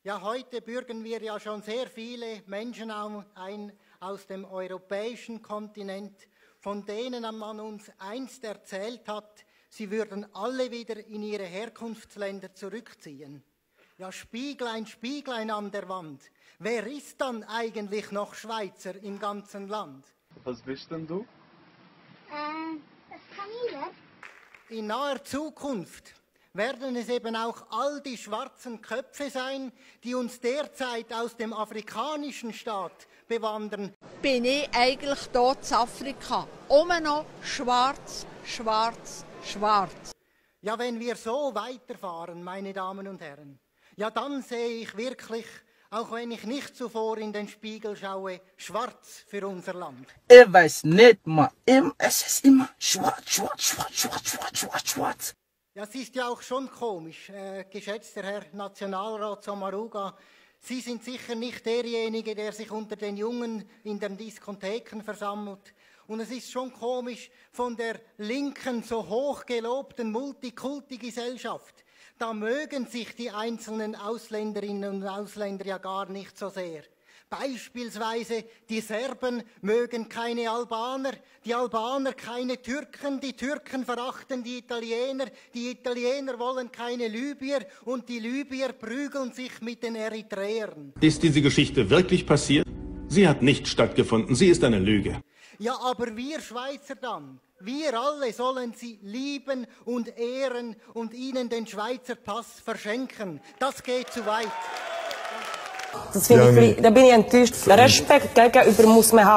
Ja, heute bürgern wir ja schon sehr viele Menschen ein aus dem europäischen Kontinent, von denen man uns einst erzählt hat, sie würden alle wieder in ihre Herkunftsländer zurückziehen. Ja, Spieglein, Spieglein an der Wand, wer ist dann eigentlich noch Schweizer im ganzen Land? Was bist denn du? Das Kamele. In naher Zukunft werden es eben auch all die schwarzen Köpfe sein, die uns derzeit aus dem afrikanischen Staat bewandern. Bin ich eigentlich dort in Afrika? Immer noch schwarz, schwarz, schwarz. Ja, wenn wir so weiterfahren, meine Damen und Herren, ja, dann sehe ich wirklich, auch wenn ich nicht zuvor in den Spiegel schaue, schwarz für unser Land. Ich weiß nicht mal, es ist immer schwarz, schwarz, schwarz, schwarz, schwarz, schwarz, schwarz. Ja, es ist ja auch schon komisch, geschätzter Herr Nationalrat Sommaruga, Sie sind sicher nicht derjenige, der sich unter den Jungen in den Diskotheken versammelt. Und es ist schon komisch, von der linken, so hoch gelobten Multikulti-Gesellschaft, da mögen sich die einzelnen Ausländerinnen und Ausländer ja gar nicht so sehr. Beispielsweise die Serben mögen keine Albaner, die Albaner keine Türken, die Türken verachten die Italiener wollen keine Libyer und die Libyer prügeln sich mit den Eritreern. Ist diese Geschichte wirklich passiert? Sie hat nicht stattgefunden, sie ist eine Lüge. Ja, aber wir Schweizer dann, wir alle sollen sie lieben und ehren und ihnen den Schweizer Pass verschenken. Das geht zu weit. Das finde ich, da bin ich enttäuscht. Den Respekt gegenüber muss man haben.